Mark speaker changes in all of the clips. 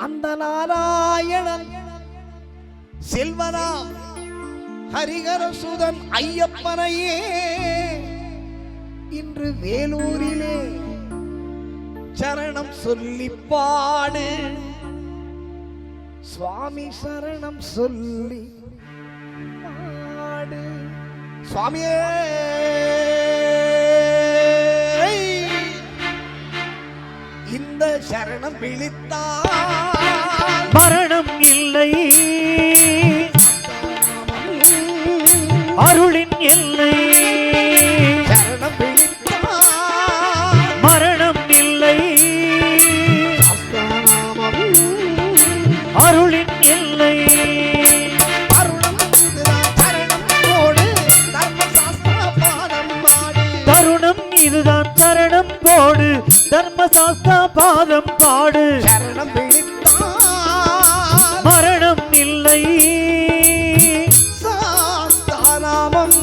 Speaker 1: அந்த நாராயணன் செல்வனாம் ஹரிகரசுதன் ஐயப்பனையே இன்று வேலூரிலே சரணம் சொல்லி பாடு. சுவாமி சரணம் சொல்லி பாடு. சுவாமியே இந்த சரணம் விழித்தால்
Speaker 2: மரணம் இல்லை, அருளின் எல்லை.
Speaker 1: சரணம் விழித்தால்
Speaker 2: மரணம் இல்லை, அருளின் எல்லை.
Speaker 1: அருணம் இதுதான் சரணம் போடு, தர்மசாஸ்திர பாதம் பாடு.
Speaker 2: தருணம் இதுதான் சரணம் போடு, தர்மசாஸ்திர பாதம் பாடு.
Speaker 1: சரணம் விழித்தால்
Speaker 2: மரணம் இல்லை,
Speaker 1: சாஸ்தாநாமம்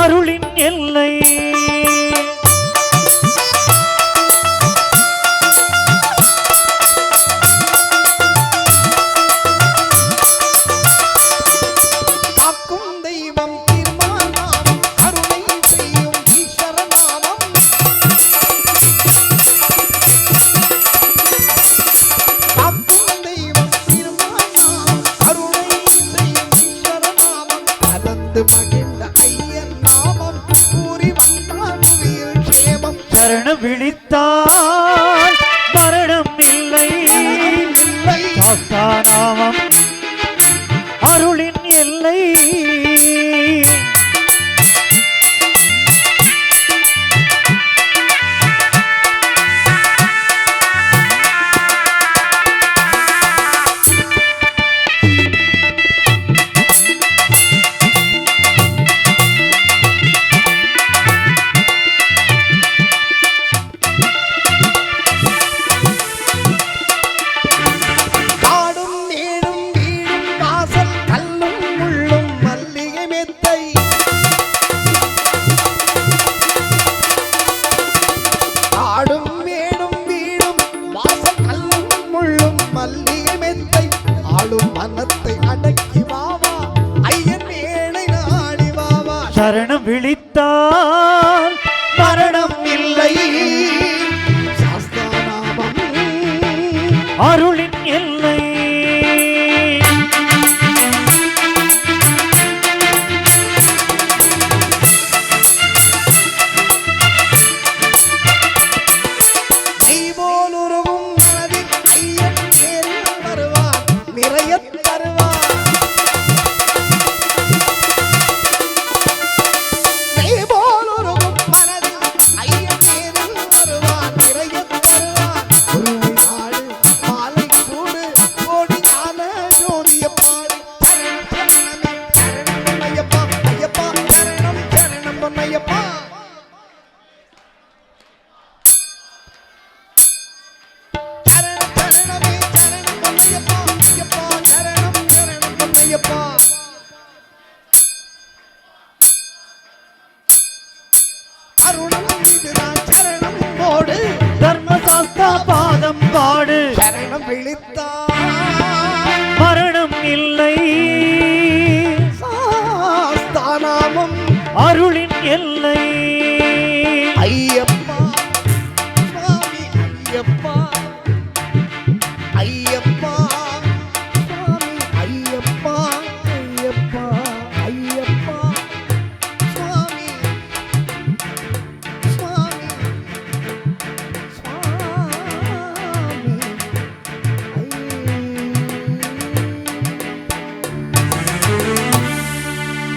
Speaker 2: அருளின் எல்லை.
Speaker 1: காக்கும் தெய்வம் திருமாநாமம், கருணை செய்யும் ஈஸ்வரநாமம். காக்கும் தெய்வம் திருமாநாமம், கருணை செய்யும் ஈஸ்வரநாமம். கலந்து மகிழ்ந்த ஐயன் நாமம், கூறி வந்தால் புவியில் க்ஷேமம்.
Speaker 2: சரணம் விழித்தால் மரணம் இல்லை,
Speaker 1: இல்லை
Speaker 2: சாஸ்தாநாமம் அருளின் எல்லை.
Speaker 1: காடும் மேடும் வீடும் வாசல் கல்லும் முள்ளும் மல்லிகை மெத்தை. காடும் மேடும் வீடும் வாசல் கல்லும் முள்ளும் மல்லிகை மெத்தை. ஆளும் மனத்தை அடக்கி வாவா, ஐயன் ஏழை நாடி வாவா.
Speaker 2: சரணம் விழித்தால் மரணம் இல்லை,
Speaker 1: சாஸ்தாநாமம்
Speaker 2: அருளின் எல்லை.
Speaker 1: நெய் போல் உருவும் மனதில் ஐயன் நேரில் வருவான், நிறையத் தருவான். நெய் போல் உருவும் மனதில் ஐயன் நேரில் வருவான், நிறையத் தருவான். குருவை நாடு மாலை சூடு, கோடி ஞான ஜோதிய பாடு. சரணம் சரணமே சரணம் பொன்னையப்பா, ஐயப்பா சரணம் சரணம் பொன்னையப்பா. சரணம் சரணமே சரணம் பொன்னையப்பா, ஐயப்பா சரணம் சரணம் பொன்னையப்பா. அருணம் இதுதான் சரணம் போடு,
Speaker 2: தர்மசாஸ்திர பாதம் பாடு.
Speaker 1: சரணம் விழித்தால்
Speaker 2: மரணம் இல்லை,
Speaker 1: சாஸ்தாநாமம்
Speaker 2: அருளின் எல்லை.